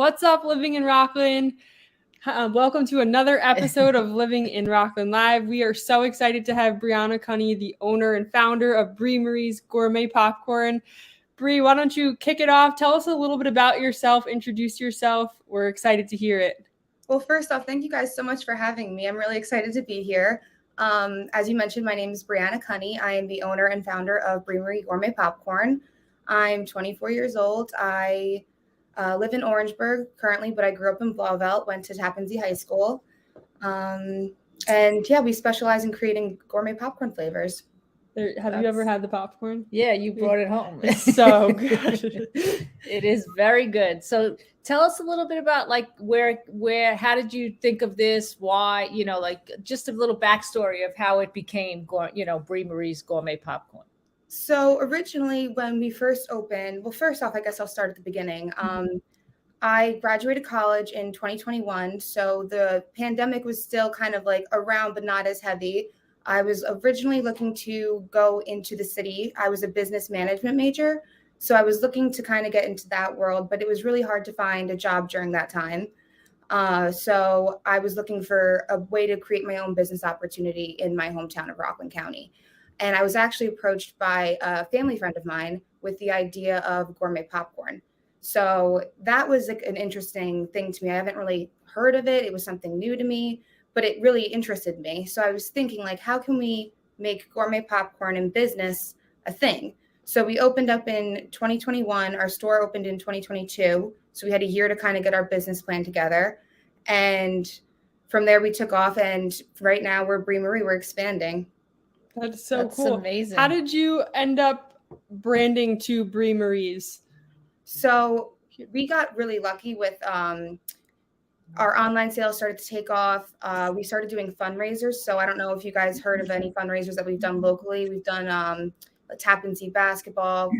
What's up, Living in Rockland? Welcome to another episode of Living in Rockland Live. We are so excited to have Brianna Cunny, the owner and founder of Bri Marie's Gourmet Popcorn. Bri, why don't you kick it off? Tell us a little bit about yourself. Introduce yourself. We're excited to hear it. Well, first off, thank you guys so much for having me. I'm really excited to be here. As you mentioned, my name is Brianna Cunny. I am the owner and founder of Bri Marie Gourmet Popcorn. I'm 24 years old. I live in Orangeburg currently, but I grew up in Blauvelt, went to Tappan Zee High School. And yeah, we specialize in creating gourmet popcorn flavors. Have you ever had the popcorn? Yeah, you brought it home. It's so good. It is very good. So tell us a little bit about like where, how did you think of this? Why, like just a little backstory of how it became, Bri Marie's Gourmet Popcorn. So originally when we first opened, well, first off, I guess I'll start at the beginning. I graduated college in 2021. So the pandemic was still kind of like around, but not as heavy. I was originally looking to go into the city. I was a business management major. So I was looking to kind of get into that world, but it was really hard to find a job during that time. So I was looking for a way to create my own business opportunity in my hometown of Rockland County. And I was actually approached by a family friend of mine with the idea of gourmet popcorn. So that was like an interesting thing to me. I haven't really heard of it. It was something new to me, but it really interested me. So I was thinking, like, how can we make gourmet popcorn in business a thing? So we opened up in 2021. Our store opened in 2022. So we had a year to kind of get our business plan together. And from there, we took off. And right now we're Bri Marie. We're expanding. That's so That's cool. amazing. How did you end up branding to Bri Marie's? So we got really lucky with our online sales started to take off. We started doing fundraisers. So I don't know if you guys heard of any fundraisers that we've done locally. We've done Tappan Zee basketball,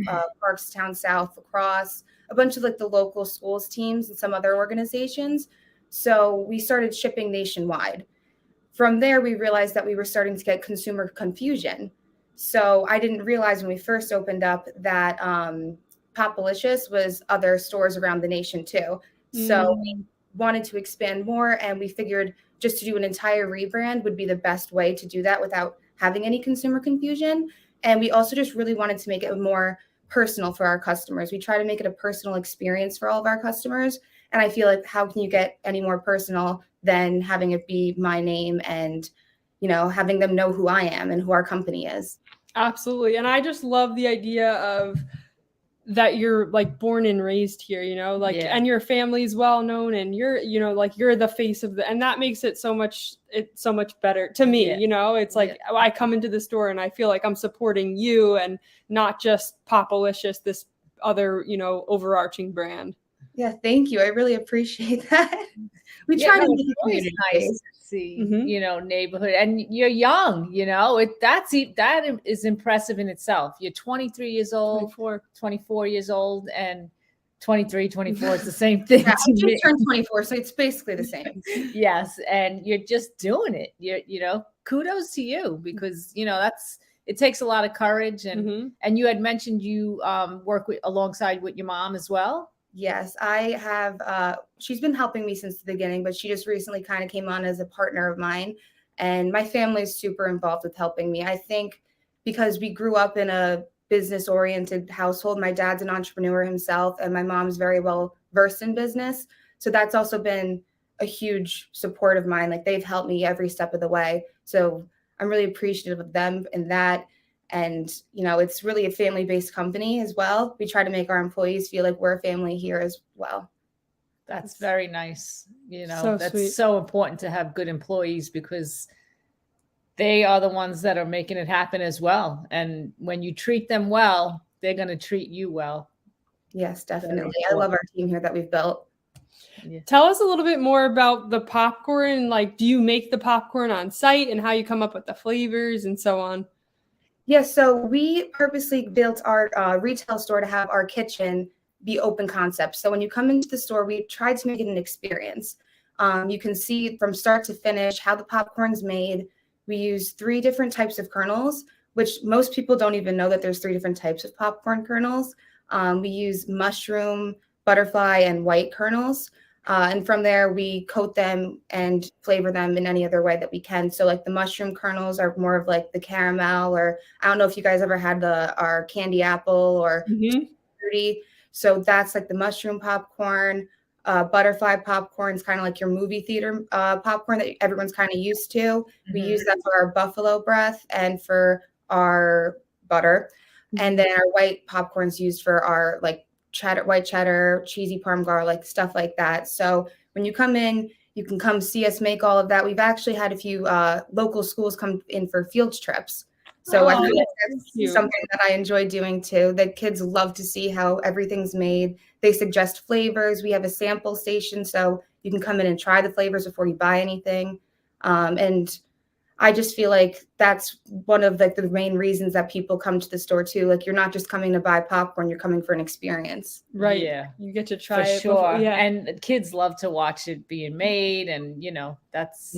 Parkstown South lacrosse, a bunch of like the local schools teams and some other organizations. So we started shipping nationwide. From there, we realized that we were starting to get consumer confusion. So I didn't realize when we first opened up that Popalicious was other stores around the nation too. So we wanted to expand more, and we figured just to do an entire rebrand would be the best way to do that without having any consumer confusion. And we also just really wanted to make it more personal for our customers. We try to make it a personal experience for all of our customers. And I feel like how can you get any more personal than having it be my name and, having them know who I am and who our company is. Absolutely. And I just love the idea of that you're like born and raised here, and your family's well known and you're, like you're the face of and that makes it so much better to me. It's like I come into the store and I feel like I'm supporting you and not just Popalicious, this other, overarching brand. Yeah, thank you. I really appreciate that. We try to make it really nice to see, neighborhood, and you're young, that is impressive in itself. You're 23 years old, 24 years old, and 23, 24 is the same thing. Yeah, I just turned 24, so it's basically the same. Yes, and you're just doing it. Kudos to you because it takes a lot of courage, and you had mentioned you work alongside with your mom as well. Yes, I have. She's been helping me since the beginning, but she just recently kind of came on as a partner of mine. And my family is super involved with helping me. I think because we grew up in a business-oriented household. My dad's an entrepreneur himself, and my mom's very well versed in business. So that's also been a huge support of mine. Like they've helped me every step of the way. So I'm really appreciative of them in that. And, it's really a family-based company as well. We try to make our employees feel like we're a family here as well. That's very nice. So that's sweet. So important to have good employees because they are the ones that are making it happen as well. And when you treat them well, they're going to treat you well. Yes, definitely. I love our team here that we've built. Yeah. Tell us a little bit more about the popcorn. Like, do you make the popcorn on site and how you come up with the flavors and so on? Yes, so we purposely built our retail store to have our kitchen be open concept. So when you come into the store, we tried to make it an experience. You can see from start to finish how the popcorn's made. We use 3 different types of kernels, which most people don't even know that there's 3 different types of popcorn kernels. We use mushroom, butterfly and white kernels. And from there, we coat them and flavor them in any other way that we can. So like the mushroom kernels are more of like the caramel, or I don't know if you guys ever had our candy apple or fruity. So that's like the mushroom popcorn. Butterfly popcorn is kind of like your movie theater popcorn that everyone's kind of used to. We use that for our buffalo breath and for our butter. And then our white popcorn's used for our like white cheddar, cheesy parm garlic, stuff like that. So when you come in, you can come see us make all of that. We've actually had a few local schools come in for field trips. So I feel like that's something that I enjoy doing too. The kids love to see how everything's made. They suggest flavors. We have a sample station, so you can come in and try the flavors before you buy anything. And I just feel like that's one of like the main reasons that people come to the store too. Like you're not just coming to buy popcorn, you're coming for an experience. Right. Yeah. You get to try it. Sure. Yeah. And kids love to watch it being made. And that's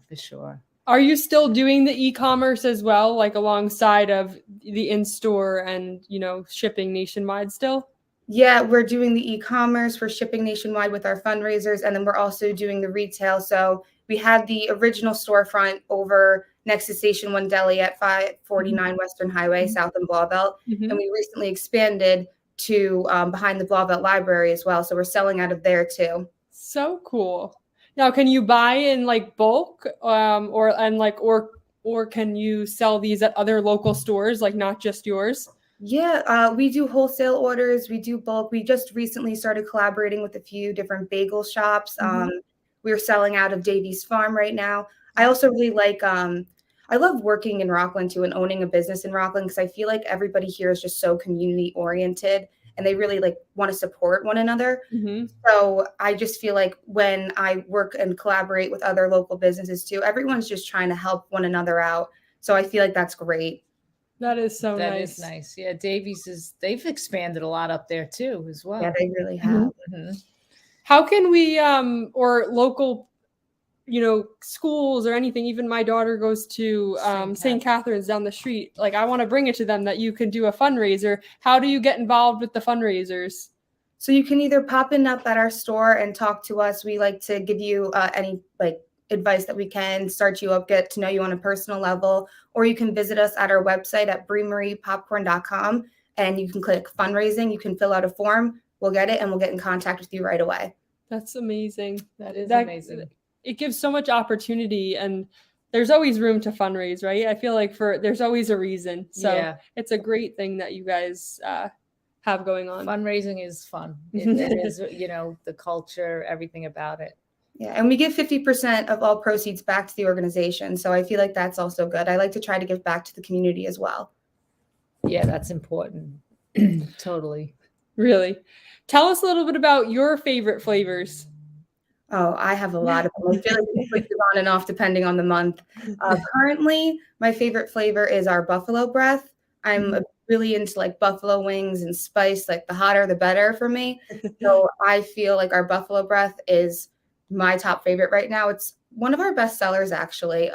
for sure. Are you still doing the e-commerce as well, like alongside of the in-store and, shipping nationwide still? Yeah, we're doing the e-commerce. We're shipping nationwide with our fundraisers. And then we're also doing the retail. So we had the original storefront over next to Station 1 Deli at 549 Western Highway, south in Blauvelt. And we recently expanded to behind the Blauvelt Library as well. So we're selling out of there too. So cool. Now, can you buy in like bulk or can you sell these at other local stores, like not just yours? Yeah, we do wholesale orders. We do bulk. We just recently started collaborating with a few different bagel shops. We're selling out of Davies Farm right now. I also really like, I love working in Rockland too and owning a business in Rockland because I feel like everybody here is just so community oriented and they really like want to support one another. So I just feel like when I work and collaborate with other local businesses too, everyone's just trying to help one another out. So I feel like that's great. That is so nice. That is nice. Yeah, Davies they've expanded a lot up there too as well. Yeah, they really have. How can we or local schools or anything, even my daughter goes to St. Catherine's down the street, like I want to bring it to them that you can do a fundraiser. How do you get involved with the fundraisers? So you can either pop in up at our store and talk to us. We like to give you any like advice that we can, start you up, get to know you on a personal level, or you can visit us at our website at BriMariePopcorn.com and you can click fundraising. You can fill out a form. We'll get it and we'll get in contact with you right away. That's amazing. That is amazing. It gives so much opportunity and there's always room to fundraise, right? I feel like there's always a reason. So it's a great thing that you guys have going on. Fundraising is fun. It is, the culture, everything about it. Yeah. And we give 50% of all proceeds back to the organization. So I feel like that's also good. I like to try to give back to the community as well. Yeah, that's important. Totally. Really. Tell us a little bit about your favorite flavors. Oh, I have a lot of them. I feel like it switches on and off depending on the month. Currently, my favorite flavor is our buffalo breath. I'm really into like buffalo wings and spice. Like the hotter, the better for me. So I feel like our buffalo breath is my top favorite right now. It's one of our best sellers, actually.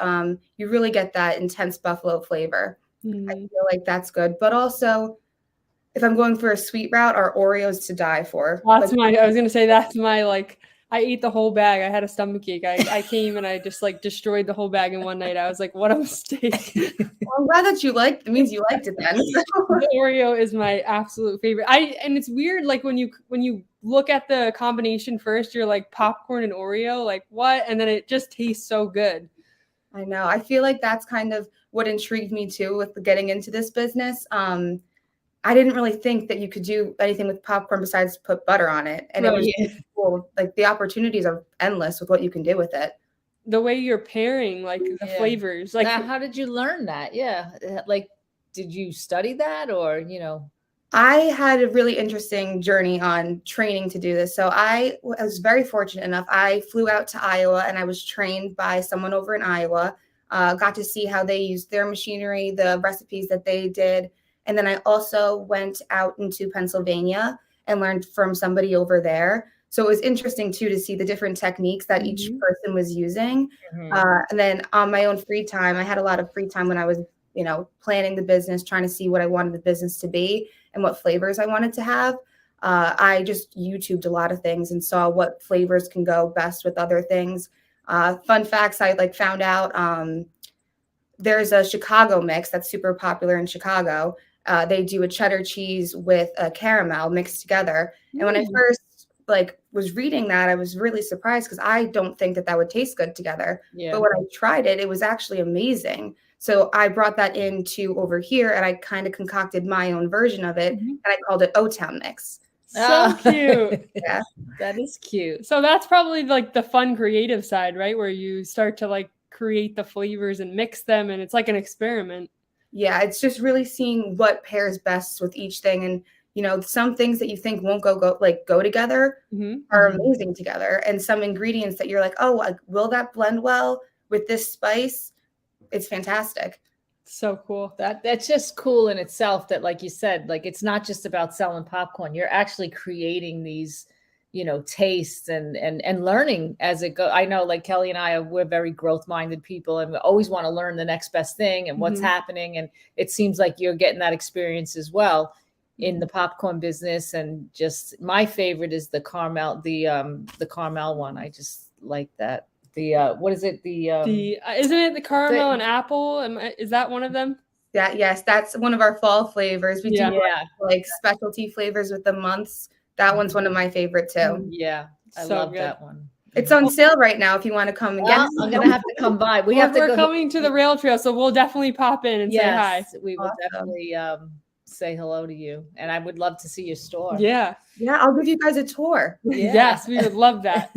You really get that intense buffalo flavor. I feel like that's good. But also, if I'm going for a sweet route, our Oreos to die for. I was going to say that's my I ate the whole bag. I had a stomachache. I came and I just destroyed the whole bag in one night. I was like, what a mistake. Well, I'm glad that you liked it. It means you liked it then. The Oreo is my absolute favorite. And it's weird, when you look at the combination first, you're like popcorn and Oreo, like what? And then it just tastes so good. I know. I feel like that's kind of what intrigued me too with getting into this business. I didn't really think that you could do anything with popcorn besides put butter on it. And it was cool. Like the opportunities are endless with what you can do with it. The way you're pairing, the flavors. Now, how did you learn that? Yeah. Did you study that or, I had a really interesting journey on training to do this. So I was very fortunate enough. I flew out to Iowa and I was trained by someone over in Iowa. Got to see how they used their machinery, the recipes that they did. And then I also went out into Pennsylvania and learned from somebody over there. So it was interesting, too, to see the different techniques that each person was using. And then on my own free time, I had a lot of free time when I was, planning the business, trying to see what I wanted the business to be and what flavors I wanted to have. I just YouTubed a lot of things and saw what flavors can go best with other things. Fun facts, I like found out there's a Chicago mix that's super popular in Chicago. They do a cheddar cheese with a caramel mixed together. And when I first like was reading that, I was really surprised because I don't think that would taste good together. Yeah. But when I tried it, it was actually amazing. So I brought that into over here and I kind of concocted my own version of it, and I called it O-Town Mix. So cute. Yeah. That is cute. So that's probably like the fun creative side, right? Where you start to like create the flavors and mix them, and it's like an experiment. Yeah, it's just really seeing what pairs best with each thing. And you know, some things that you think won't go together are amazing together. And some ingredients that you're like, oh, will that blend well with this spice? It's fantastic. So cool. That's just cool in itself that, like you said, like it's not just about selling popcorn. You're actually creating these, you know, tastes and learning as it goes. I know like Kelly and we're very growth-minded people and we always want to learn the next best thing and what's happening. And it seems like you're getting that experience as well in the popcorn business. And just my favorite is the caramel, the caramel one. I just like that. What is it? Isn't it the caramel and apple? Is that one of them? Yes, that's one of our fall flavors. We do like specialty flavors with the months. That one's one of my favorite too. Yeah, I love that one. It's on sale right now if you want to come and get it. I'm gonna have to come by. We're coming to the rail trail, so we'll definitely pop in and say hi. We will definitely say hello to you, and I would love to see your store. Yeah, I'll give you guys a tour. Yeah. Yes, we would love that.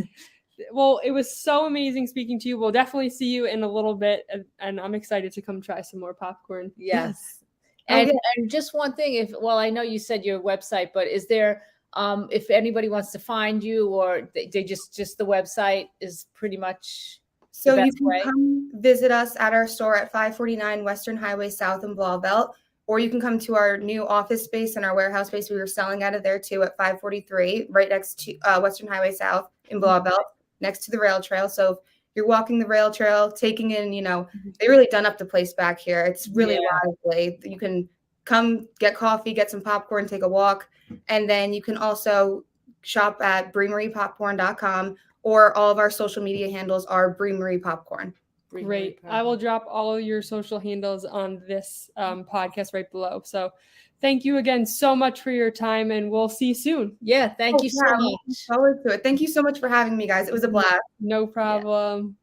Well, it was so amazing speaking to you. We'll definitely see you in a little bit, and I'm excited to come try some more popcorn. Yes. And just one thing, I know you said your website, but is there, if anybody wants to find you, or they just the website is pretty much so you can come visit us at our store at 549 Western Highway South in Blauvelt, or you can come to our new office space and our warehouse space. We were selling out of there too at 543, right next to Western Highway South in Blauvelt, next to the rail trail. So if you're walking the rail trail, taking in, you know, they really done up the place back here. It's really lively. You can come get coffee, get some popcorn, take a walk. And then you can also shop at BriMariePopcorn.com, or all of our social media handles are Bri Marie Popcorn. Great. I will drop all of your social handles on this podcast right below. So thank you again so much for your time, and we'll see you soon. Yeah, thank you so much. Forward to it. Thank you so much for having me, guys. It was a blast. No problem.